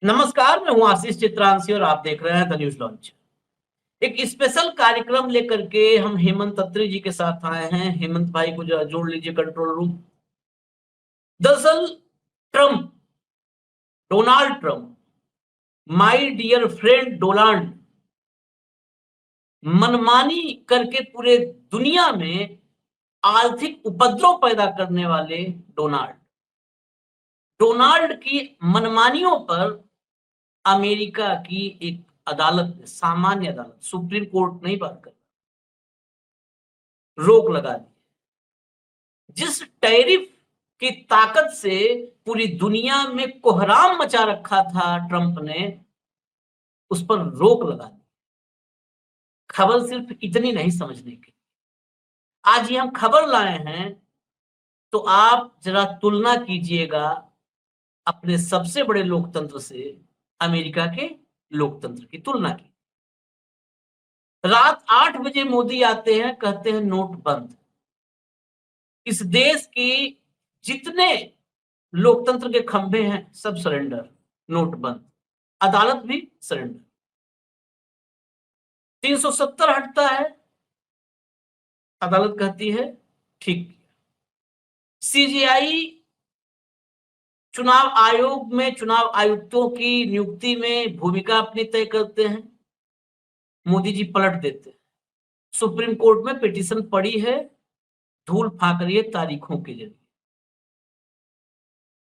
नमस्कार, मैं हूं आशीष चित्रांशी और आप देख रहे हैं द न्यूज लॉन्च। एक स्पेशल कार्यक्रम लेकर के हम हेमंत अत्री जी के साथ आए हैं। हेमंत भाई को जोड़ लीजिए कंट्रोल रूम। दरअसल Trump, Donald Trump, my dear friend Donald, मनमानी करके पूरे दुनिया में आर्थिक उपद्रव पैदा करने वाले डोनाल्ड डोनाल्ड की मनमानियों पर अमेरिका की एक अदालत ने, सामान्य अदालत, सुप्रीम कोर्ट नहीं बात कर, रोक लगा दी। जिस टैरिफ की ताकत से पूरी दुनिया में कोहराम मचा रखा था ट्रंप ने, उस पर रोक लगा दी। खबर सिर्फ इतनी नहीं समझने की, आज ये हम खबर लाए हैं तो आप जरा तुलना कीजिएगा अपने सबसे बड़े लोकतंत्र से, अमेरिका के लोकतंत्र की तुलना की। रात 8 बजे मोदी आते हैं, कहते हैं नोट बंद। इस देश की जितने लोकतंत्र के खंभे हैं सब सरेंडर, नोट बंद, अदालत भी सरेंडर। 370 हटता है, अदालत कहती है ठीक। सीजीआई चुनाव आयोग में चुनाव आयुक्तों की नियुक्ति में भूमिका अपनी तय करते हैं, मोदी जी पलट देते हैं। सुप्रीम कोर्ट में पिटीशन पड़ी है, धूल फाक रही है तारीखों के जरिए।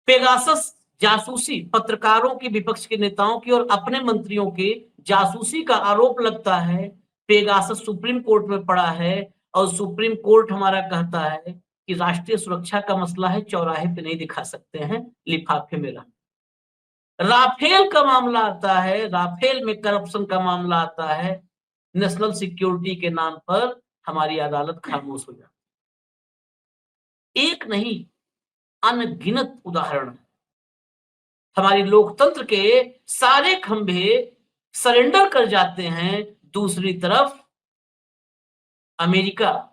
पेगासस जासूसी, पत्रकारों की, विपक्ष के नेताओं की और अपने मंत्रियों की जासूसी का आरोप लगता है। पेगासस सुप्रीम कोर्ट में पड़ा है और सुप्रीम कोर्ट हमारा कहता है कि राष्ट्रीय सुरक्षा का मसला है, चौराहे पे नहीं दिखा सकते हैं, लिफाफे में रह। राफेल का मामला आता है, राफेल में करप्शन का मामला आता है, नेशनल सिक्योरिटी के नाम पर हमारी अदालत खामोश हो जाती है। एक नहीं, अनगिनत उदाहरण है। हमारी लोकतंत्र के सारे खंभे सरेंडर कर जाते हैं। दूसरी तरफ अमेरिका,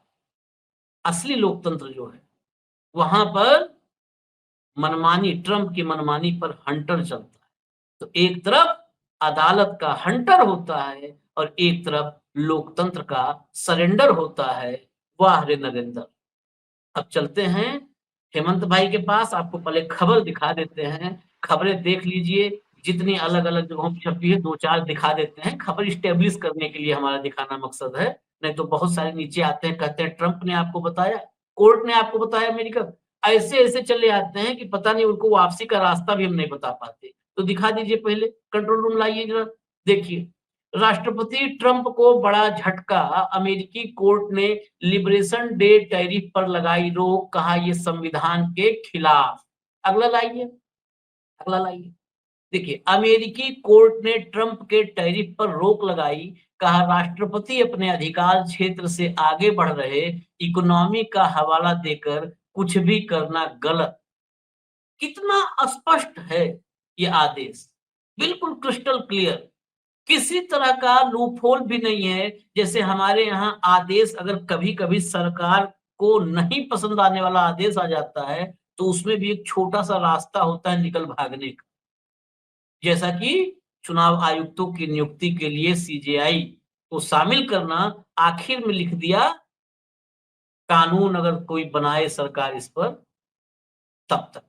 असली लोकतंत्र जो है, वहां पर मनमानी, ट्रंप की मनमानी पर हंटर चलता है। तो एक तरफ अदालत का हंटर होता है और एक तरफ लोकतंत्र का सरेंडर होता है। वाह रे नरेंद्र। अब चलते हैं हेमंत भाई के पास, आपको पहले खबर दिखा देते हैं। खबरें देख लीजिए, जितनी अलग अलग जगहों पर छपी है, दो चार दिखा देते हैं। खबर स्टेब्लिश करने के लिए हमारा दिखाना मकसद है, नहीं तो बहुत सारे नीचे आते हैं, कहते हैं ट्रंप ने आपको बताया, कोर्ट ने आपको बताया, अमेरिका। ऐसे ऐसे चले आते हैं कि पता नहीं उनको वापसी का रास्ता भी हम नहीं बता पाते। तो दिखा दीजिए, पहले कंट्रोल रूम लाइए जरा, देखिए। राष्ट्रपति ट्रंप को बड़ा झटका, अमेरिकी कोर्ट ने लिबरेशन डे टैरिफ पर लगाई रोक, कहा यह संविधान के खिलाफ। अगला लाइए, अगला लाइए। देखिए, अमेरिकी कोर्ट ने ट्रंप के टैरिफ पर रोक लगाई, कहा राष्ट्रपति अपने अधिकार क्षेत्र से आगे बढ़ रहे इकोनॉमी का हवाला देकर कुछ भी करना गलत। कितना स्पष्ट है ये आदेश, बिल्कुल क्रिस्टल क्लियर, किसी तरह का लूपहोल भी नहीं है। जैसे हमारे यहाँ आदेश, अगर कभी कभी सरकार को नहीं पसंद आने वाला आदेश आ जाता है तो उसमें भी एक छोटा सा रास्ता होता है निकल भागने का। जैसा कि चुनाव आयुक्तों की नियुक्ति के लिए सीजेआई को शामिल करना, आखिर में लिख दिया कानून अगर कोई बनाए सरकार इस पर, तब तक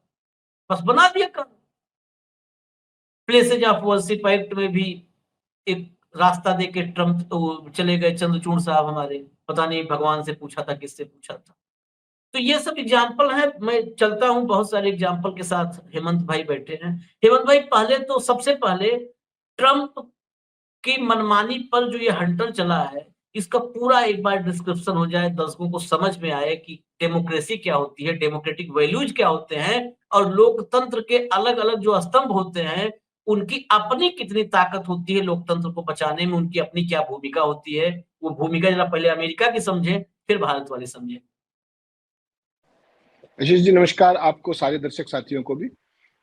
बस बना दिया कानून। प्लेसेज ऑफ वर्शिप एक्ट में भी एक रास्ता देके ट्रम्प तो चले गए, चंद्रचूड़ साहब हमारे, पता नहीं भगवान से पूछा था, किससे पूछा था। तो ये सब एग्जाम्पल है, मैं चलता हूं बहुत सारे एग्जाम्पल के साथ। हेमंत भाई बैठे हैं। हेमंत भाई, पहले तो सबसे पहले ट्रम्प की मनमानी पर जो ये हंटर चला है, इसका पूरा एक बार डिस्क्रिप्शन हो जाए, दर्शकों को समझ में आए कि डेमोक्रेसी क्या होती है, डेमोक्रेटिक वैल्यूज क्या होते हैं, और लोकतंत्र के अलग अलग जो स्तंभ होते हैं उनकी अपनी कितनी ताकत होती है, लोकतंत्र को बचाने में उनकी अपनी क्या भूमिका होती है। वो भूमिका जरा पहले अमेरिका की समझे, फिर भारत वाली समझे। आशीष जी नमस्कार, आपको सारे दर्शक साथियों को भी।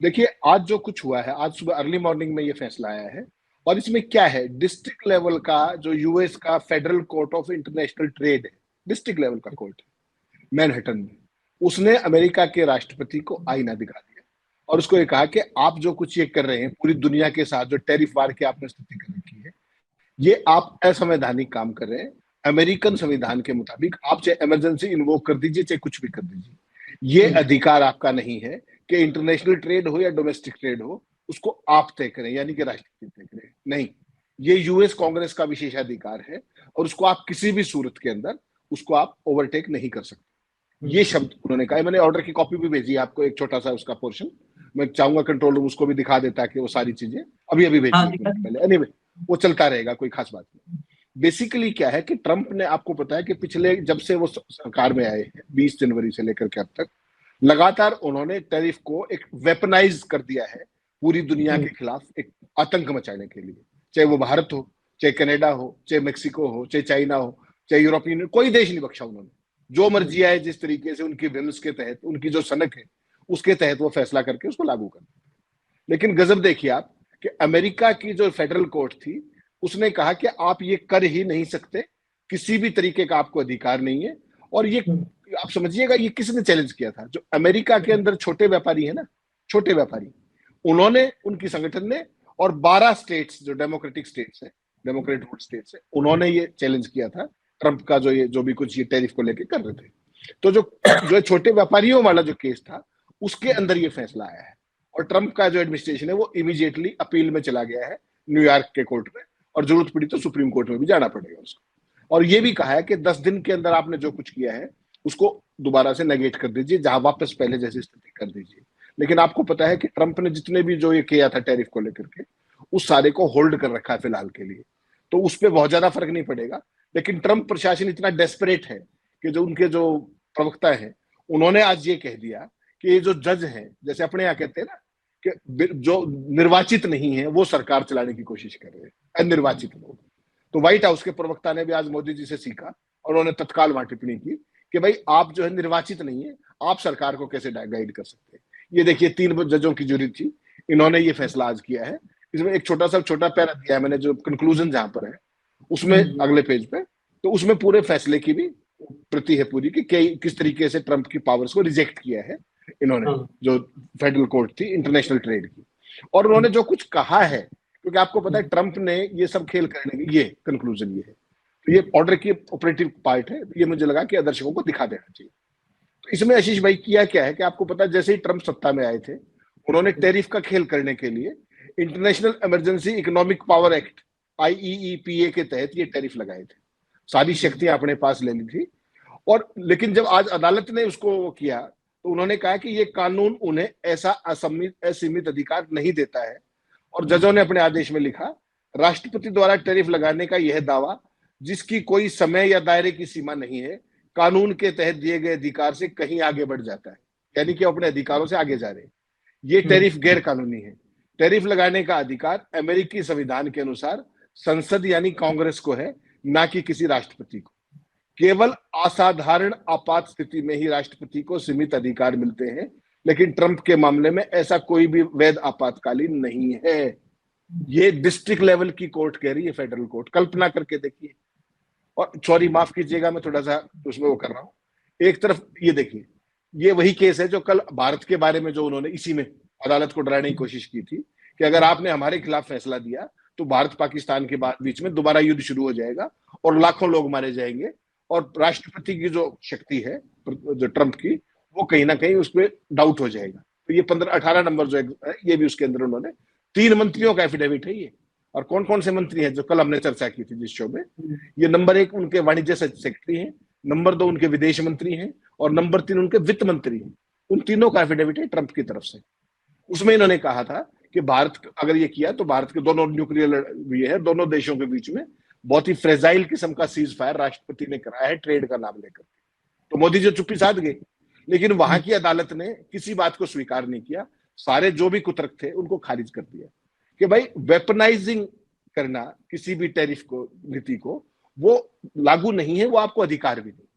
देखिए, आज जो कुछ हुआ है, आज सुबह अर्ली मॉर्निंग में ये फैसला आया है और इसमें क्या है, डिस्ट्रिक्ट लेवल का जो यूएस का federal court of international trade है, डिस्ट्रिक्ट लेवल का कोर्ट है मैनहट्टन में, उसने अमेरिका के राष्ट्रपति को आईना दिखा दिया और उसको ये कहा कि आप जो कुछ ये कर रहे हैं पूरी दुनिया के साथ, जो टैरिफ वार की आपने स्थिति कर रखी है, ये आप असंवैधानिक काम कर रहे हैं। अमेरिकन संविधान के मुताबिक आप चाहे इमरजेंसी इन्वोक कर दीजिए, चाहे कुछ भी कर दीजिए, ये अधिकार आपका नहीं है कि इंटरनेशनल ट्रेड हो या डोमेस्टिक ट्रेड हो, उसको आप तय करें, यानी कि राष्ट्रपति तय करें। नहीं, ये यूएस कांग्रेस का विशेषाधिकार है और उसको आप किसी भी सूरत के अंदर उसको आप ओवरटेक नहीं कर सकते। ये शब्द उन्होंने कहा। मैंने ऑर्डर की कॉपी भी भेजी है आपको, एक छोटा सा उसका पोर्शन। मैं चाहूंगा कंट्रोल रूम उसको भी दिखा देता कि वो सारी चीजें अभी अभी भेजी हाँ, एक मिनट पहले। एनीवे, वो चलता रहेगा, कोई खास बात नहीं। बेसिकली क्या है कि ट्रंप ने, आपको पता है कि पिछले जब से वो सरकार में आए हैं 20 जनवरी से लेकर के अब तक, लगातार उन्होंने टैरिफ को एक वेपनाइज कर दिया है पूरी दुनिया के खिलाफ, एक आतंक मचाने के लिए। चाहे वो भारत हो, चाहे कनाडा हो, चाहे मेक्सिको हो, चाहे चाइना हो, चाहे यूरोपियन यूनियन, कोई देश नहीं बख्शा उन्होंने। जो मर्जी आए, जिस तरीके से उनकी विम्स के तहत, उनकी जो सनक है उसके तहत वो फैसला करके उसको लागू कर। लेकिन गजब देखिए आप कि अमेरिका की जो फेडरल कोर्ट थी उसने कहा कि आप ये कर ही नहीं सकते, किसी भी तरीके का आपको अधिकार नहीं है। और ये आप समझिएगा, ये किसने चैलेंज किया था? जो अमेरिका के अंदर छोटे व्यापारी है ना, छोटे व्यापारी, उन्होंने, उनकी संगठन ने, और 12 स्टेट्स जो डेमोक्रेटिक स्टेट्स है, डेमोक्रेट रूल स्टेट्स है, उन्होंने ये चैलेंज किया था ट्रंप का जो भी कुछ ये टैरिफ को लेकर कर रहे थे। तो जो छोटे व्यापारियों वाला जो केस था उसके अंदर ये फैसला आया है। और ट्रंप का जो एडमिनिस्ट्रेशन है वो इमीडिएटली अपील में चला गया है न्यूयॉर्क के कोर्ट में, और जरूरत पड़ी तो सुप्रीम कोर्ट में भी जाना पड़ेगा उसको। और ये भी कहा है कि 10 दिन के अंदर आपने जो कुछ किया है उसको दोबारा से नेगेट कर दीजिए, जहां वापस पहले जैसी स्थिति कर दीजिए। लेकिन आपको पता है कि ट्रंप ने जितने भी जो ये किया था टैरिफ को लेकर के, उस सारे को होल्ड कर रखा है फिलहाल के लिए, तो उस पर बहुत ज्यादा फर्क नहीं पड़ेगा। लेकिन ट्रंप प्रशासन इतना डेस्परेट है कि जो उनके जो प्रवक्ता है उन्होंने आज ये कह दिया कि ये जो जज हैं, जैसे अपने यहाँ कहते हैं ना कि जो निर्वाचित नहीं है वो सरकार चलाने की कोशिश कर रहे हैं, अनिर्वाचित लोग। तो व्हाइट हाउस के प्रवक्ता ने भी आज मोदी जी से सीखा और उन्होंने तत्काल वहां टिप्पणी की कि भाई आप जो है निर्वाचित नहीं है, आप सरकार को कैसे गाइड कर सकते हैं। ये देखिए 3 जजों की जूरी थी, इन्होंने ये फैसला आज किया है। इसमें एक छोटा पैरा दिया है मैंने, जो कंक्लूजन जहां पर है उसमें अगले पेज पे, तो उसमें पूरे फैसले की भी प्रति है पूरी कि किस तरीके से ट्रंप की पावर्स को रिजेक्ट किया है इन्होंने, जो फेडरल कोर्ट थी इंटरनेशनल ट्रेड की। और उन्होंने जो कुछ कहा है, क्योंकि आपको पता है ट्रंप ने ये सब खेल करने की, ये कंक्लूजन ये है, तो ये ऑर्डर की ऑपरेटिव पार्ट है, ये मुझे लगा कि दर्शकों को दिखा देना चाहिए। तो इसमें आशीष भाई किया क्या है कि आपको पता है जैसे ही ट्रंप सत्ता में आए थे, उन्होंने टैरिफ का खेल करने के लिए international emergency economic power act IEEPA के तहत ये टैरिफ लगाए थे, सारी शक्तियां अपने पास ले ली थी। और लेकिन जब आज अदालत ने उसको किया तो उन्होंने कहा कि ये कानून उन्हें ऐसा असीमित अधिकार नहीं देता है। और जजों ने अपने आदेश में लिखा, राष्ट्रपति द्वारा टैरिफ लगाने का यह दावा, जिसकी कोई समय या दायरे की सीमा नहीं है, कानून के तहत दिए गए अधिकार से कहीं आगे बढ़ जाता है, यानी कि अपने अधिकारों से आगे जा रहे हैं। ये टैरिफ गैर कानूनी है। टैरिफ लगाने का अधिकार अमेरिकी संविधान के अनुसार संसद यानी कांग्रेस को है, ना कि किसी राष्ट्रपति को। केवल असाधारण आपात स्थिति में ही राष्ट्रपति को सीमित अधिकार मिलते हैं, लेकिन ट्रंप के मामले में ऐसा कोई भी वैध आपातकालीन नहीं है। ये डिस्ट्रिक्ट लेवल की कोर्ट कह रही है, फेडरल कोर्ट। कल्पना करके देखिए। और सॉरी, माफ कीजिएगा, मैं थोड़ा सा उसमें वो कर रहा हूं। एक तरफ ये देखिए, ये वही केस है जो कल भारत के बारे में जो उन्होंने इसी में अदालत को डराने की कोशिश की थी कि अगर आपने हमारे खिलाफ फैसला दिया तो भारत पाकिस्तान के बीच में दोबारा युद्ध शुरू हो जाएगा और लाखों लोग मारे जाएंगे, और राष्ट्रपति की जो शक्ति है जो ट्रंप की, वो कहीं ना कहीं उसमें डाउट हो जाएगा। तो ये 15-18 नंबर जो है, ये भी उसके अंदर उन्होंने 3 मंत्रियों का एफिडेविट है ये। और कौन कौन से मंत्री हैं जो कल हमने चर्चा की थी जिस शो में, ये नंबर 1 उनके वाणिज्य सेक्रेटरी हैं, नंबर 2 उनके विदेश मंत्री हैं, और नंबर 3 उनके वित्त मंत्री हैं। उन तीनों का एफिडेविट है ट्रंप की तरफ से। उसमें इन्होंने कहा था कि भारत अगर ये किया तो भारत के दोनों न्यूक्लियर ये है, दोनों देशों के बीच में बहुत ही फ्रेजाइल किस्म का सीज फायर राष्ट्रपति ने कराया है ट्रेड का नाम लेकर। तो मोदी जी चुप्पी साध गए, लेकिन वहां की अदालत ने किसी बात को स्वीकार नहीं किया। सारे जो भी कुतर्क थे उनको खारिज कर दिया कि भाई वेपनाइजिंग करना किसी भी टैरिफ को, नीति को, वो लागू नहीं है, वो आपको अधिकार भी नहीं।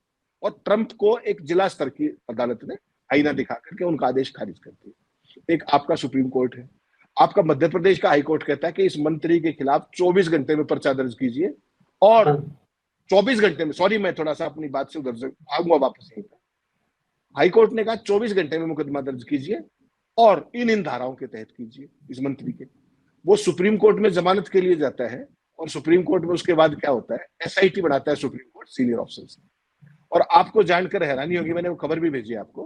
और ट्रंप को एक जिला स्तर की अदालत ने आईना दिखा करके उनका आदेश खारिज कर दिया। एक आपका सुप्रीम कोर्ट है, आपका मध्य प्रदेश का हाईकोर्ट कहता है कि इस मंत्री के खिलाफ 24 घंटे में पर्चा दर्ज कीजिए, और 24 घंटे में, सॉरी मैं थोड़ा सा अपनी बात से उधर से आऊंगा वापस यहीं पर। हाईकोर्ट ने कहा 24 घंटे में मुकदमा दर्ज कीजिए, और इन धाराओं के तहत कीजिए इस मंत्री के। वो सुप्रीम कोर्ट में जमानत के लिए जाता है और सुप्रीम कोर्ट में उसके बाद क्या होता है, एसआईटी बनाता है सुप्रीम कोर्ट सीनियर ऑफिसर्स। और आपको जानकर हैरानी होगी, मैंने वो खबर भी भेजी आपको,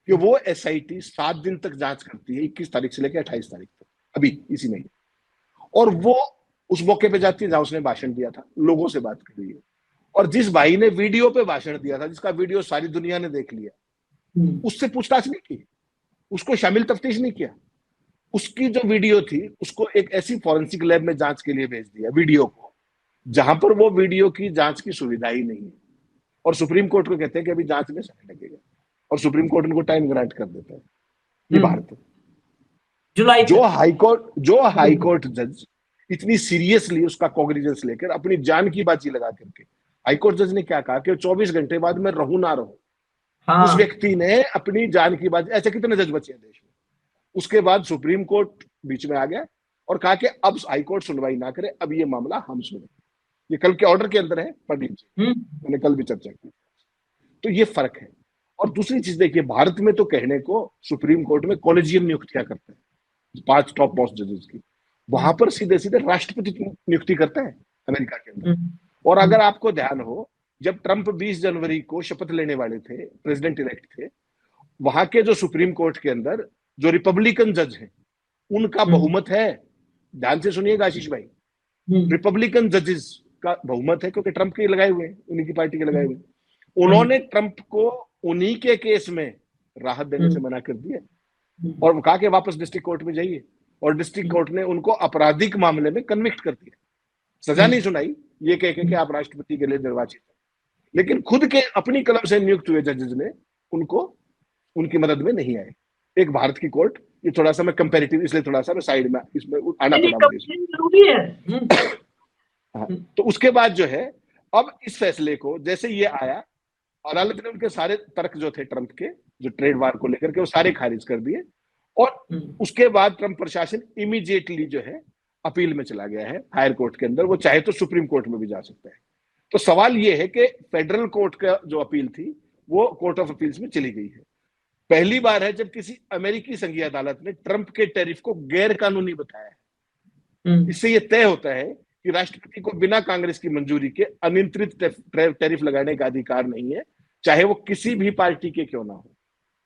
कि वो एसआईटी 7 दिन तक जांच करती है, 21 तारीख से लेकर 28 तारीख तक, अभी इसी महीने। और वो उस मौके पे जाती है जहां उसने भाषण दिया था, लोगों से बात कर रही है। और जिस भाई ने वीडियो पे भाषण दिया था, जिसका वीडियो सारी दुनिया ने देख लिया, उससे पूछताछ नहीं की, उसको शामिल तफ्तीश नहीं किया। उसकी जो वीडियो थी उसको एक ऐसी फॉरेंसिक लैब में जांच के लिए भेज दिया, वीडियो को, जहां पर वो वीडियो की जांच की सुविधा ही नहीं है। और सुप्रीम कोर्ट को कहते हैं कि अभी जांच में समय लगेगा, और सुप्रीम कोर्ट उनको टाइम ग्रांट कर देता है। ये भारत है। जुलाई जो तक। हाईकोर्ट जज इतनी सीरियसली उसका कॉग्निजेंस लेकर अपनी जान की बाजी लगा करके, हाईकोर्ट जज ने क्या कहा कि 24 घंटे बाद मैं रहूं ना रहूं, उस हाँ। व्यक्ति ने अपनी जान की बाजी, ऐसे कितने जज बचे हैं देश में। उसके बाद सुप्रीम कोर्ट बीच में आ गया और कहा कि अब हाईकोर्ट सुनवाई ना करे, अब ये मामला हम सुने। ये कल के ऑर्डर के अंदर है, पढ़ लीजिए, मैंने कल भी चर्चा की। तो ये फर्क है। और दूसरी चीज देखिए, भारत में तो कहने को सुप्रीम कोर्ट में कॉलेजियम नियुक्तियां करते हैं 5 टॉप मोस्ट जजेस की, वहां पर सीधे सीधे राष्ट्रपति नियुक्ति करता है अमेरिका के अंदर। और अगर आपको ध्यान हो, जब ट्रंप 20 जनवरी को शपथ लेने वाले थे, प्रेसिडेंट इलेक्ट थे, वहां के जो सुप्रीम कोर्ट के अंदर जो रिपब्लिकन जज हैं उनका बहुमत है। ध्यान से सुनिएगा आशीष भाई, रिपब्लिकन जजेस का बहुमत है, क्योंकि ट्रंप के लगाए हुए हैं, उन्हीं की पार्टी के लगाए हुए हैं। उन्होंने ट्रंप को उन्हीं के केस में राहत देने से मना कर दिया और कहा कि वापस डिस्ट्रिक्ट कोर्ट में जाइए। और डिस्ट्रिक्ट कोर्ट ने उनको आपराधिक मामले में कन्विक्ट कर दिया, सजा नहीं सुनाई, ये कह के कि आप राष्ट्रपति के लिए निर्वाचित हैं। लेकिन खुद के अपनी कलम से नियुक्त हुए जजेस ने उनको उनकी मदद में नहीं आए। एक भारत की कोर्ट, ये थोड़ा सा मैं कंपैरेटिव, इसलिए थोड़ा सा मैं साइड में इसमें आना पड़ा मुझे। जरूरी है। हाँ, तो उसके बाद जो है, अब इस फैसले को जैसे ये आया, अदालत ने उनके सारे तर्क जो थे ट्रंप के, जो ट्रेड वार को लेकर के, वो सारे खारिज कर दिए। और उसके बाद ट्रंप प्रशासन इमीडिएटली जो है अपील में चला गया है हायर कोर्ट के अंदर। वो चाहे तो सुप्रीम कोर्ट में भी जा सकता है। तो सवाल ये है कि फेडरल कोर्ट का जो अपील थी वो कोर्ट ऑफ अपील्स में चली गई है। पहली बार है जब किसी अमेरिकी संघीय अदालत ने ट्रंप के टैरिफ को गैर कानूनी बताया है। इससे यह तय होता है कि राष्ट्रपति को बिना कांग्रेस की मंजूरी के अनियंत्रित टैरिफ लगाने का अधिकार नहीं है, चाहे वो किसी भी पार्टी के क्यों ना हो।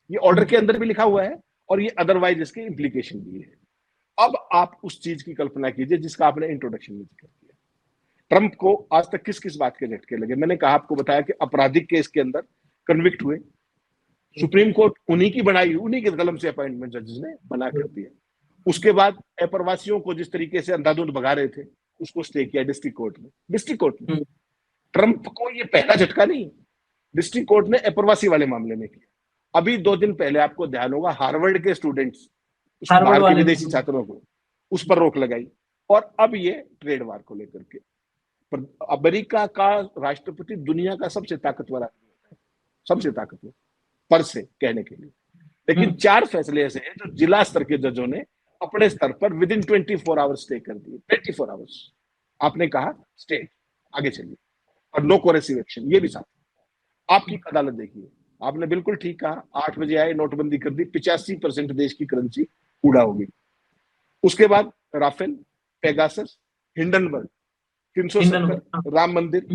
ये ऑर्डर के अंदर भी लिखा हुआ है और ये अदरवाइज इसके इंप्लीकेशन भी है। अब आप उस चीज की कल्पना कीजिए जिसका आपने इंट्रोडक्शन में जिक्र किया। ट्रंप को आज तक किस किस बात के झटके लगे। मैंने कहा, आपको बताया कि आपराधिक केस के अंदर कन्विक्ट हुए, सुप्रीम कोर्ट उन्हीं की बनाई, उन्हीं के कलम से अपॉइंटमेंट जजेस ने बना कर दिया। उसके बाद अप्रवासियों को जिस तरीके से अंधाधुंध भगा रहे थे, उसको स्टे किया डिस्ट्रिक्ट कोर्ट में। डिस्ट्रिक्ट कोर्ट में ट्रंप को ये पहला झटका नहीं, डिस्ट्रिक्ट कोर्ट ने अप्रवासी वाले मामले में किया। अभी 2 दिन पहले आपको ध्यान होगा, हार्वर्ड के स्टूडेंट्स, बाहर के विदेशी छात्रों को, उस पर रोक लगाई। और अब ये ट्रेड वार को लेकर के, अमेरिका का राष्ट्रपति दुनिया का सबसे ताकतवर आदमी होता है, सबसे ताकतवर पर से कहने के लिए। लेकिन 4 फैसले ऐसे हैं जो जिला स्तर के जजों ने अपने स्तर पर विद इन 24 आवर्स स्टे कर दिए। 24 आवर्स आपने कहा स्टे, आगे चलिए, और नो कोरेसिव एक्शन, ये भी साथ। आपकी अदालत देखिए, आपने बिल्कुल ठीक कहा, 8 बजे आए, नोटबंदी कर दी, 85% देश की करेंसी कूड़ा हो गई। उसके बाद राफेल, पेगासस, हिंडनबर्ग, 370, राम मंदिर,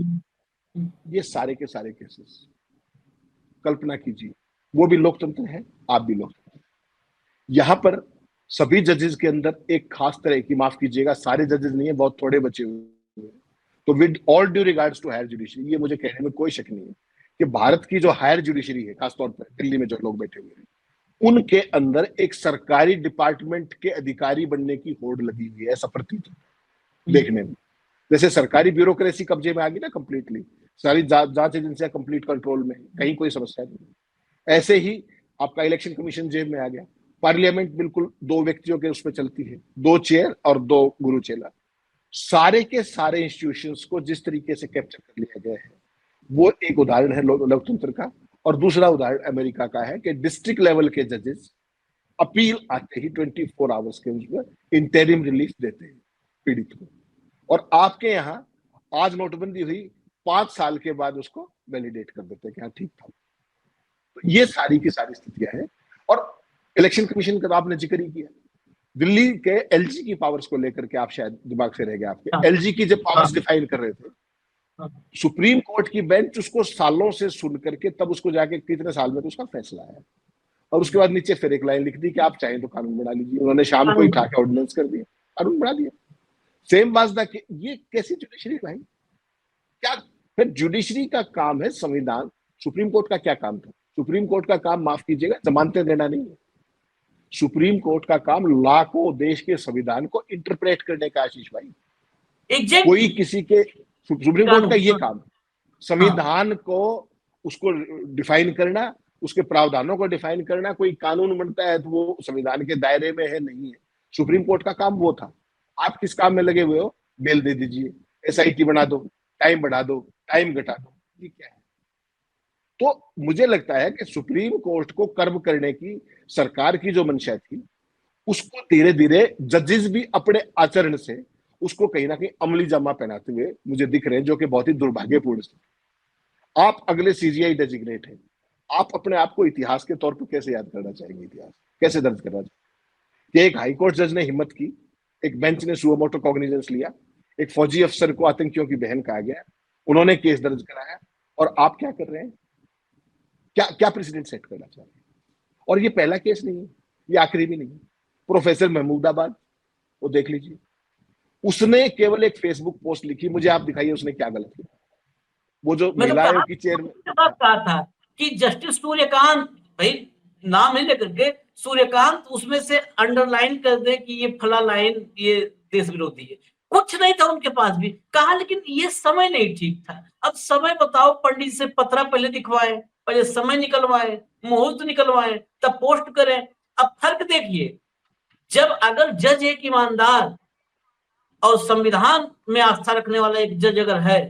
ये सारे के सारे केसेस। कल्पना कीजिए, वो भी लोकतंत्र है, आप भी लोकतंत्र। यहां पर सभी जजेस के अंदर एक खास तरह की, माफ कीजिएगा सारे जजेस नहीं है, बहुत थोड़े बचे हुए हैं। तो with all due regards to higher judiciary, ये मुझे कहने में कोई शक नहीं है कि भारत की जो हायर जुडिशरी है, खासतौर पर दिल्ली में जो लोग बैठे हुए हैं, उनके अंदर एक सरकारी डिपार्टमेंट के अधिकारी बनने की होड़ लगी हुई है, ऐसा प्रतीत देखने में। जैसे सरकारी ब्यूरोक्रेसी कब्जे में आ गई ना कंप्लीटली, सारी जांच एजेंसियां कंप्लीट कंट्रोल में, कहीं कोई समस्या नहीं। ऐसे ही आपका इलेक्शन कमीशन जेब में आ गया, पार्लियामेंट बिल्कुल 2 व्यक्तियों के उसमें चलती है, 2 चेयर और 2 गुरु चेला। सारे के सारे इंस्टीट्यूशंस को जिस तरीके से कैप्चर कर लिया गया है, वो एक उदाहरण है लोकतंत्र का। और दूसरा उदाहरण अमेरिका का है कि डिस्ट्रिक्ट लेवल के जजेस अपील आते ही 24 आवर्स के उसमें इंटरिम रिलीफ देते हैं पीड़ित को। और आपके यहाँ आज नोटबंदी हुई, 5 साल के बाद उसको वैलिडेट कर देते हैं कि हाँ ठीक था। तो ये सारी की सारी स्थितियां हैं। और इलेक्शन कमीशन का तो आपने जिक्र ही किया। दिल्ली के एलजी की पावर्स को लेकर के आप शायद दिमाग से रह गए आपके, हाँ, एलजी की जब पावर्स हाँ, डिफाइन कर रहे थे, हाँ, सुप्रीम कोर्ट की बेंच उसको सालों से सुन करके तब उसको जाके कितने साल में तो उसका फैसला आया, और उसके बाद नीचे फिर एक लाइन लिख दी कि आप चाहें तो कानून बना लीजिए। उन्होंने शाम को ही कानून। उठा के ऑर्डिनेंस कर दिया, कानून बना दिया। सेम वाजदा के ये कैसी जुडिशरी भाई? क्या फिर जुडिशरी का काम है संविधान? सुप्रीम कोर्ट का क्या काम था? सुप्रीम कोर्ट का काम, माफ कीजिएगा, जमानतें देना नहीं है। सुप्रीम कोर्ट का काम लॉ को, देश के संविधान को इंटरप्रेट करने का, आशीष भाई। कोई एग्जैक्टली। किसी के, सुप्रीम कोर्ट का कानून। ये हाँ, काम, हाँ, संविधान को, उसको डिफाइन करना, उसके प्रावधानों को डिफाइन करना। कोई कानून बनता है तो वो संविधान के दायरे में है नहीं है, सुप्रीम कोर्ट का काम वो था। आप किस काम में लगे हुए हो? बेल दे दीजिए, एसआईटी बना दो, टाइम बढ़ा दो, टाइम घटा दो, ये क्या है? तो मुझे लगता है कि सुप्रीम कोर्ट को कर्व करने की सरकार की जो मंशा थी, उसको धीरे धीरे जजेस भी अपने आचरण से उसको कहीं ना कहीं अमली जामा पहनाते हुए मुझे दिख रहे हैं, जो कि बहुत ही दुर्भाग्यपूर्ण है। आप अगले सीजीआई डेजिग्नेट हैं, आप अपने आप को इतिहास के तौर पर कैसे याद करना चाहेंगे? इतिहास कैसे दर्ज करना चाहेंगे कि एक हाईकोर्ट जज ने हिम्मत की, एक बेंच ने सुओ मोटो कॉग्निजेंस लिया, एक फौजी अफसर को आतंकियों की बहन कहा गया, उन्होंने केस दर्ज कराया, और आप क्या कर रहे हैं? क्या क्या प्रेसिडेंट सेट करना चाह रहे हैं? और ये पहला केस नहीं है, ये आखिरी भी नहीं है। प्रोफेसर महमूदाबाद, वो देख लीजिए, उसने केवल एक फेसबुक पोस्ट लिखी, मुझे आप दिखाइए उसने क्या गलत किया। वो जो मैं तो महिला कहा, आयोग की चेयर, उसके बाद कहा था कि जस्टिस सूर्यकांत, भाई नाम नहीं लेकर के, सूर्यकांत उसमें से अंडरलाइन कर दे कि ये फला लाइन ये देश विरोधी है। कुछ नहीं था उनके पास भी कहा, लेकिन ये समय नहीं ठीक था। अब समय बताओ, पंडित से पत्रा पहले दिखवाए, पहले समय निकलवाए, मुहूर्त निकलवाए, तब पोस्ट करें। अब फर्क देखिए, जब अगर जज एक ईमानदार और संविधान में आस्था रखने वाला एक जज अगर है,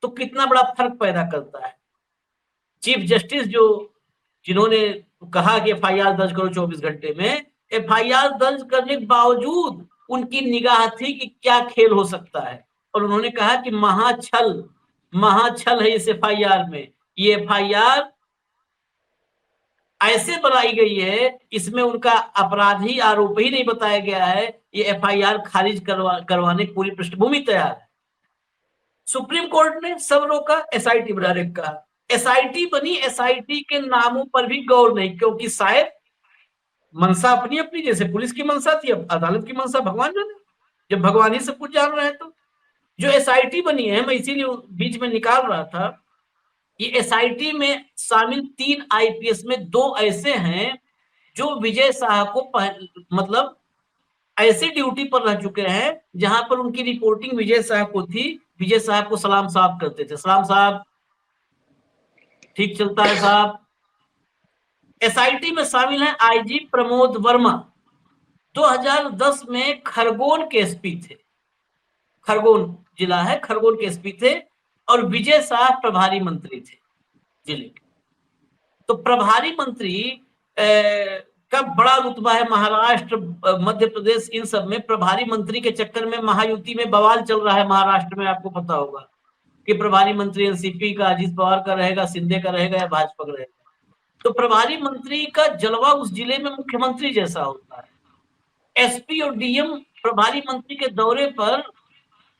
तो कितना बड़ा फर्क पैदा करता है। चीफ जस्टिस जो, जिन्होंने कहा कि एफआईआर दर्ज करो 24 घंटे में, एफआईआर दर्ज करने के बावजूद उनकी निगाह थी कि क्या खेल हो सकता है, और उन्होंने कहा कि महाछल, महाछल है इस एफआईआर में। ये एफआईआर ऐसे बनाई गई है, इसमें उनका अपराधी आरोप ही नहीं बताया गया है, ये एफआईआर खारिज करवाने की पूरी पृष्ठभूमि तैयार है। सुप्रीम कोर्ट ने सब रोका, एसआईटी बनाने का। एसआईटी बनी, एसआईटी के नामों पर भी गौर नहीं, क्योंकि शायद मंशा अपनी अपनी, जैसे पुलिस की मंशा थी, अब अदालत की मंशा भगवान जाने। जब भगवान ही सब कुछ जान रहे हैं, तो जो एसआईटी बनी है, मैं इसीलिए बीच में निकाल रहा था, ये एसआईटी में शामिल 3 आईपीएस में 2 ऐसे हैं जो विजय शाह को मतलब ऐसे ड्यूटी पर रह चुके हैं जहां पर उनकी रिपोर्टिंग विजय शाह को थी। विजय साहब को सलाम साहब करते थे, सलाम साहब, ठीक चलता है साहब। एसआईटी में शामिल हैं आईजी प्रमोद वर्मा, 2010 में खरगोन के एसपी थे, खरगोन जिला है, खरगोन के एसपी थे, और विजय शाह प्रभारी मंत्री थे जिले के। तो प्रभारी मंत्री का बड़ा रुतबा है। महाराष्ट्र, मध्य प्रदेश, इन सब में प्रभारी मंत्री के चक्कर में महायुति में बवाल चल रहा है। महाराष्ट्र में आपको पता होगा कि प्रभारी मंत्री एनसीपी का, अजीत पवार का रहेगा, शिंदे का रहेगा, या भाजपा का रहेगा। तो प्रभारी मंत्री का जलवा उस जिले में मुख्यमंत्री जैसा होता है। एसपी और डीएम प्रभारी मंत्री के दौरे पर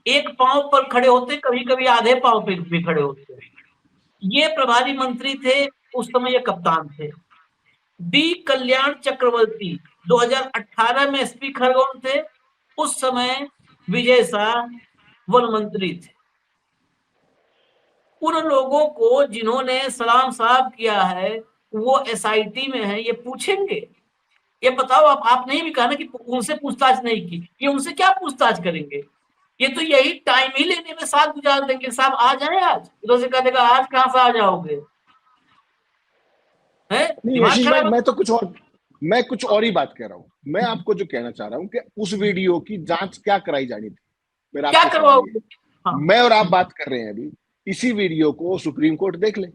एक पांव पर खड़े होते, कभी कभी आधे पांव पर भी खड़े होते। ये प्रभारी मंत्री थे, उस समय ये कप्तान थे। बी कल्याण चक्रवर्ती 2018 में एसपी खरगोन थे, उस समय विजय शाह वन मंत्री थे। उन लोगों को जिन्होंने सलाम साहब किया है, वो एसआईटी में है, ये पूछेंगे? ये बताओ, आप नहीं भी कहा ना कि उनसे पूछताछ नहीं की, ये उनसे क्या पूछताछ करेंगे? ये तो यही टाइम ही लेने में साथ गुजार देंगे, साहब आ जाए आज, उधर से कह देगा आज कहां से आ जाओगे, है नहीं दिमाग आशीष भाई, खराब है। मैं कुछ और ही बात कह रहा हूं। मैं आपको जो कहना चाह रहा हूं कि उस वीडियो की जांच क्या कराई जानी थी, मेरा क्या आपसे सवाल ये करवाओगे? हाँ, है। मैं और आप बात कर रहे हैं अभी, इसी वीडियो को सुप्रीम कोर्ट देख ले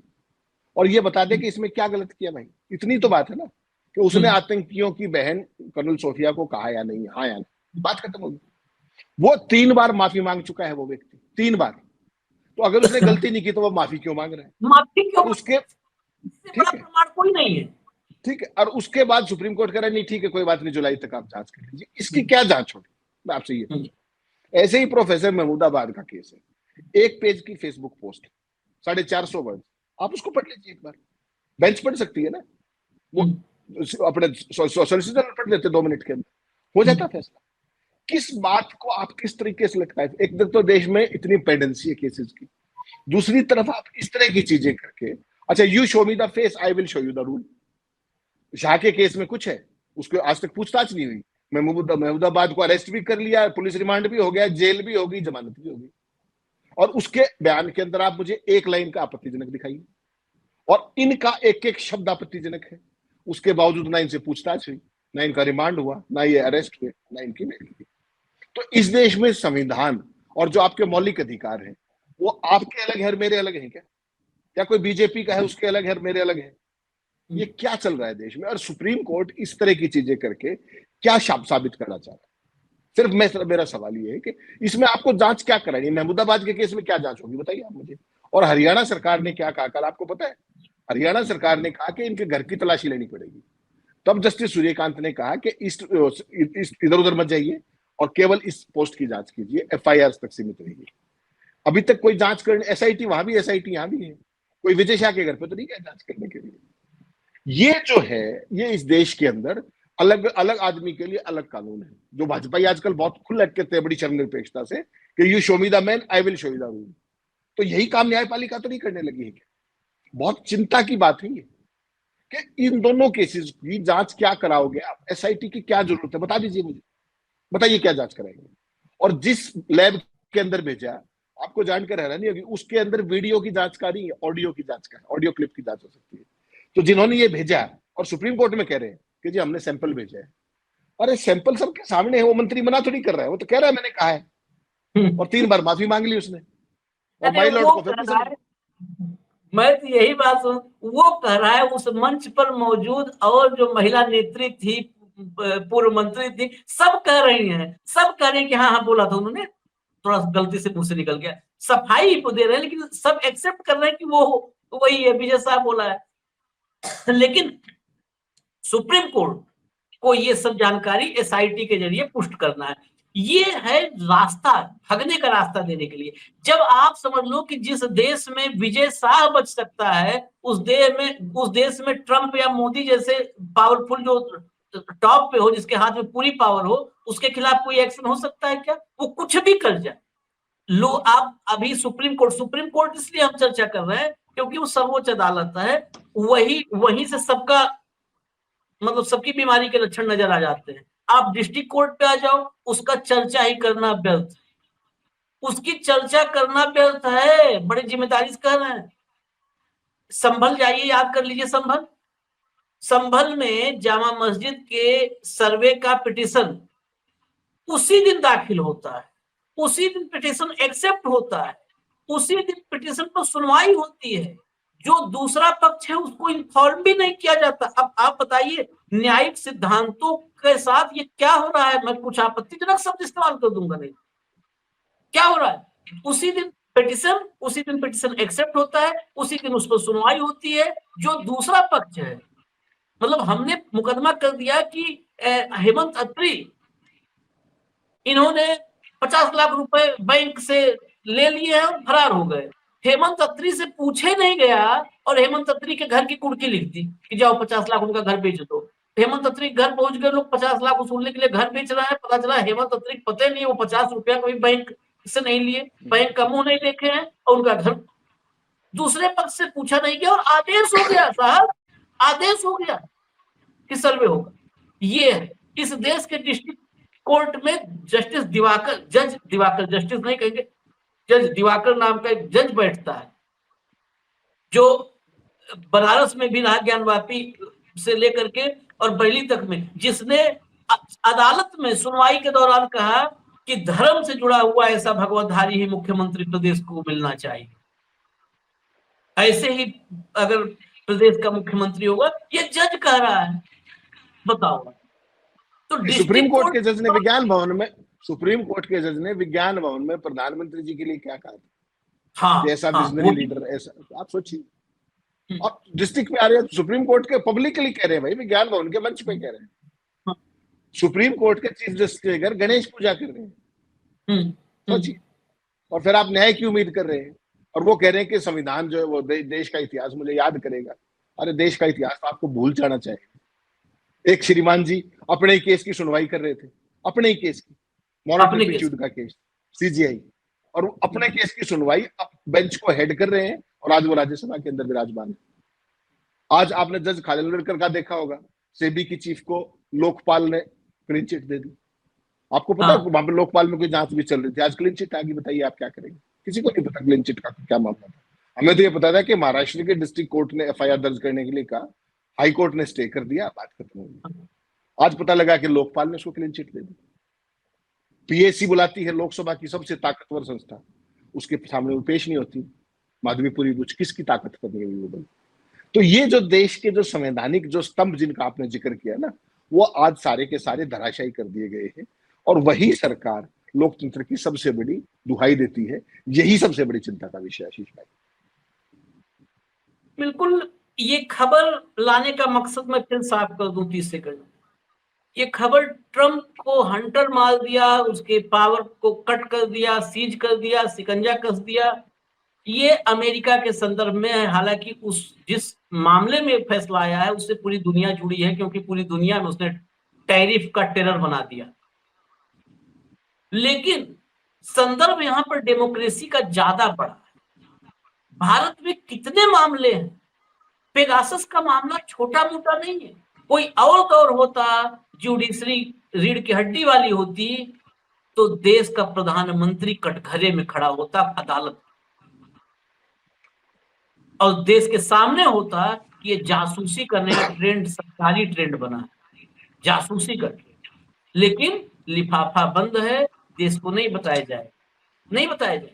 और ये बता दे कि इसमें क्या गलत किया भाई। इतनी तो बात है ना कि उसने आतंकियों की बहन कर्नल सोफिया को कहा या नहीं, हाँ या नहीं, बात खत्म होगी। वो 3 बार माफी मांग चुका है वो व्यक्ति, 3 बार। तो अगर उसने गलती नहीं की तो वो माफी क्यों मांग रहा है? माफी क्यों? और उसके, इससे बड़ा ठीक है, प्रमाण कोई नहीं है। ठीक है, और उसके बाद सुप्रीम कोर्ट कह रहा है नहीं ठीक है कोई बात नहीं, जुलाई तक आप जांच कर लीजिए। इसकी क्या जांच होगी, मैं आपसे ये पूछूं। ऐसे ही प्रोफेसर महमूदाबाद का केस है, 1 पेज की फेसबुक पोस्ट, 450 वर्ड, आप उसको पढ़ लीजिए एक बार, बेंच पढ़ सकती है ना, वो अपने सोलिसिटर पढ़ लेते 2 मिनट के अंदर, हो जाता फैसला। किस बात को आप किस तरीके से लगता है, एक तरफ तो देश में इतनी पेंडेंसी है केसेस की, दूसरी तरफ आप इस तरह की चीजें करके, अच्छा you show me the face I will show you the rule. Shah के केस में कुछ है, उसको आज तक पूछताछ नहीं हुई, महमूदाबाद को अरेस्ट भी कर लिया, पुलिस रिमांड भी हो गया, जेल भी होगी, जमानत भी होगी, और उसके बयान के अंदर आप मुझे एक लाइन का आपत्तिजनक दिखाइए, और इनका एक एक शब्द आपत्तिजनक है। उसके बावजूद ना इनसे पूछताछ हुई, ना इनका रिमांड हुआ, ना ये अरेस्ट हुए, ना इनकी बेल हुई। तो इस देश में संविधान और जो आपके मौलिक अधिकार हैं वो आपके अलग है और मेरे अलग हैं क्या? या कोई बीजेपी का है उसके अलग है और मेरे अलग है? ये क्या चल रहा है देश में? और सुप्रीम कोर्ट इस तरह की चीजें करके क्या साबित करना चाह रहा है? सिर्फ मेरा सवाल ये है कि इसमें आपको जांच क्या करानी है? महमूदाबाद के केस में क्या जांच होगी बताइए आप मुझे। और हरियाणा सरकार ने क्या कहा कल, आपको पता है? हरियाणा सरकार ने कहा कि इनके घर की तलाशी लेनी पड़ेगी। तब जस्टिस सूर्यकांत ने कहा कि इधर उधर मत जाइए और केवल इस पोस्ट की जांच कीजिए, एफआईआर तक सीमित रहिए। अभी तक कोई जांच करने, एसआईटी वहां भी, एसआईटी यहां भी है, कोई विजय शाह के घर पे तो नहीं गया जांच करने के लिए। ये जो है, ये इस देश के अंदर अलग अलग आदमी के लिए अलग कानून है, जो भाजपा आजकल बहुत खुल कहते हैं बड़ी शर्मनिरपेक्षता से कि you show me the man I will show you the rule. तो यही काम न्यायपालिका तो नहीं करने लगी है क्या? बहुत चिंता की बात है ये कि इन दोनों केसेस की जांच क्या कराओगे आप? एसआईटी की क्या जरूरत है, बता दीजिए मुझे, बताइए क्या जांच कराएंगे? और जिस लैब के अंदर भेजा, आपको जानकर हैरानी होगी, उसके अंदर वीडियो की जांच का नहीं, ऑडियो की जांच का, ऑडियो क्लिप की जांच हो सकती है। तो जिन्होंने ये भेजा और सुप्रीम कोर्ट में कह रहे हैं कि जी हमने सैंपल भेजा है, अरे सैंपल सबके सामने है, वो मंत्री मना थोड़ी कर रहा है, वो तो कह रहा है मैंने कहा है, और 3 बार माफी मांग ली उसने, और अरे माई लॉर्ड वो को कह फिर रहा है, मैं तो यही बात सुन, वो कह रहा है उस मंच पर मौजूद और जो महिला नेत्री थी, पूर्व मंत्री थी, सब कह रही हैं, सब कह रहे हैं कि हाँ हाँ बोला था उन्होंने, थोड़ा गलती से मुंह से निकल गया, सफाई दे रहे हैं, लेकिन सब एक्सेप्ट कर रहे हैं कि वो वही है, विजय साहब बोला है। लेकिन सुप्रीम कोर्ट को ये सब जानकारी एसआईटी के जरिए पुष्ट करना है। ये है रास्ता, भगने का रास्ता देने के लिए। जब आप समझ लो कि जिस देश में विजय शाह बच सकता है, उस देश में ट्रंप या मोदी जैसे पावरफुल जो टॉप पे हो, जिसके हाथ में पूरी पावर हो, उसके खिलाफ कोई एक्शन हो सकता है क्या? वो कुछ भी कर जाए। लो, आप अभी सुप्रीम कोर्ट इसलिए हम चर्चा कर रहे हैं क्योंकि वो सर्वोच्च अदालत है, वहीं से सबका मतलब सबकी बीमारी के लक्षण नजर आ जाते हैं। आप डिस्ट्रिक्ट कोर्ट पे आ जाओ, उसका चर्चा ही करना व्यर्थ, उसकी चर्चा करना व्यर्थ है। बड़ी जिम्मेदारी से कह रहे हैं। संभल जाइए, याद कर लीजिए संभल। संभल में जामा मस्जिद के सर्वे का पिटीशन उसी दिन दाखिल होता है, उसी दिन पिटीशन एक्सेप्ट होता है, उसी दिन पिटीशन पर सुनवाई होती है। जो दूसरा पक्ष है उसको इन्फॉर्म भी नहीं किया जाता। अब आप बताइए, न्यायिक सिद्धांतों के साथ ये क्या हो रहा है? मैं कुछ आपत्तिजनक शब्द इस्तेमाल कर दूंगा नहीं, क्या हो रहा है? उसी दिन पिटीशन एक्सेप्ट होता है, उसी दिन उस पर सुनवाई होती है। जो दूसरा पक्ष है, मतलब हमने मुकदमा कर दिया कि हेमंत अत्री, इन्होंने 50 लाख रुपए बैंक से ले लिए हैं और फरार हो गए। हेमंत अत्री से पूछे नहीं गया और हेमंत अत्री के घर की कुर्की लिख दी कि जाओ 50 लाख उनका घर बेच दो। हेमंत अत्री घर पहुंच गए, लोग 50 लाख वसूलने के लिए घर बेच रहा है। पता चला हेमंत अत्री पता नहीं, वो 50 रुपया कभी बैंक से नहीं लिए, बैंक का मुंह नहीं देखे हैं, और उनका घर दूसरे पक्ष से पूछा नहीं गया और आदेश हो गया साहब, आदेश हो गया कि सर्वे होगा। ये है इस देश के डिस्ट्रिक्ट कोर्ट में जस्टिस दिवाकर, जस्टिस नहीं कहेंगे, जज दिवाकर नाम का एक जज बैठता है, जो बनारस में भी रहा, ज्ञानवापी से लेकर के और बरेली तक में, जिसने अदालत में सुनवाई के दौरान कहा कि धर्म से जुड़ा हुआ ऐसा भगवतधारी ही मुख्यमंत्री प्रदेश को मिलना चाहिए। ऐसे ही अगर प्रदेश का मुख्यमंत्री होगा, ये जज कह रहा है, बताओ। तो सुप्रीम डिस्ट्रिक्ट कोर्ट के कोर्ट, जज ने विज्ञान भवन में, सुप्रीम कोर्ट के जज ने विज्ञान भवन में प्रधानमंत्री जी के लिए क्या कहा था? हाँ ऐसा हाँ, विजनरी लीडर, ऐसा आप सोचिए। और डिस्ट्रिक्ट में आ रहे हैं, सुप्रीम कोर्ट के पब्लिकली कह रहे हैं, भाई विज्ञान भवन के मंच पे कह रहे हैं, हाँ। सुप्रीम कोर्ट के चीफ जस्टिस के घर गणेश पूजा कर रहे हैं, सोचिए। और फिर आप न्याय की उम्मीद कर रहे हैं, और वो कह रहे हैं कि संविधान जो है वो देश का इतिहास मुझे याद करेगा। अरे देश का इतिहास तो आपको भूल जाना चाहिए। एक श्रीमान जी अपने ही केस की सुनवाई कर रहे थे, अपने ही केस की, मॉरल अपने केस टर्पिट्यूड का केस, सीजीआई, और अपने केस की सुनवाई बेंच को हेड कर रहे हैं, और आज वो राज्यसभा के अंदर विराजमान है। आज आपने जज खानविलकर का देखा होगा, सेबी की चीफ को लोकपाल ने क्लीन चिट दे दी। आपको पता है हाँ। वहां पर लोकपाल में कोई जांच भी चल रही थी, आज क्लीन चिट आ गई, बताइए आप क्या करेंगे? किसी को नहीं पता क्लीन चिट का क्या मामला था। हमें तो ये पता था कि महाराष्ट्र के डिस्ट्रिक्ट कोर्ट ने एफआईआर दर्ज करने के लिए कहा, हाई कोर्ट ने स्टे कर दिया, बात खत्म हो गई। आज पता लगा कि लोकपाल ने उसको क्लीन चिट दे दी। पीएससी बुलाती है लोकसभा की सबसे ताकतवर संस्था, उसके सामने वो पेश नहीं होती। माधवीपुरी बुच किसकी ताकत पर नहीं हुई? तो ये जो देश के जो संवैधानिक जो स्तंभ जिनका आपने जिक्र किया ना, वो आज सारे के सारे धराशायी कर दिए गए हैं, और वही सरकार लोकतंत्र की सबसे बड़ी दुहाई देती है। यही सबसे बड़ी चिंता का विषय है आशीष भाई। बिल्कुल, ये खबर लाने का मकसद मैं फिर साफ कर दूं 30 सेकंड। ये खबर ट्रंप को हंटर मार दिया, उसके पावर को कट कर दिया, सीज कर दिया, शिकंजा कस दिया, ये अमेरिका के संदर्भ में है। हालांकि उस जिस मामले में फैसला आया है उससे पूरी दुनिया जुड़ी है, क्योंकि पूरी दुनिया में उसने टैरिफ का टेरर बना दिया। लेकिन संदर्भ यहां पर डेमोक्रेसी का ज्यादा बड़ा है। भारत में कितने मामले हैं, पेगासस का मामला छोटा मोटा नहीं है। कोई और दौर होता, जुडिशरी रीढ़ की हड्डी वाली होती, तो देश का प्रधानमंत्री कटघरे में खड़ा होता अदालत, और देश के सामने होता कि ये जासूसी करने का ट्रेंड सरकारी ट्रेंड बना है, जासूसी का ट्रेंड। लेकिन लिफाफा बंद है, देश को नहीं बताया जाए, नहीं बताया जाए।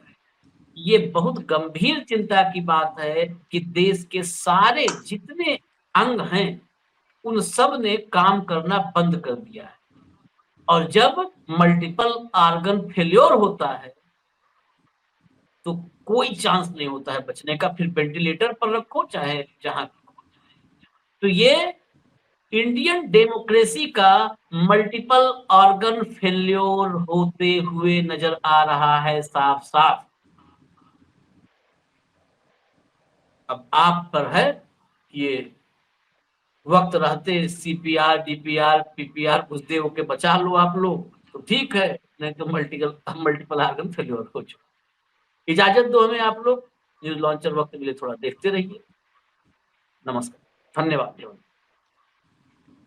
ये बहुत गंभीर चिंता की बात है कि देश के सारे जितने अंग हैं उन सब ने काम करना बंद कर दिया है। और जब मल्टीपल ऑर्गन फेल्योर होता है तो कोई चांस नहीं होता है बचने का, फिर वेंटिलेटर पर रखो चाहे जहां। तो ये इंडियन डेमोक्रेसी का मल्टीपल ऑर्गन फेल्योर होते हुए नजर आ रहा है साफ साफ। अब आप पर है, ये वक्त रहते सीपीआर, डीपीआर, पीपीआर कुछ दे के बचा लो आप लोग तो ठीक है, नहीं तो मल्टीपल ऑर्गन फेल्योर हो जाओ। इजाजत दो हमें आप लोग, न्यूज लॉन्चर वक्त मिले थोड़ा देखते रहिए। नमस्कार, धन्यवाद।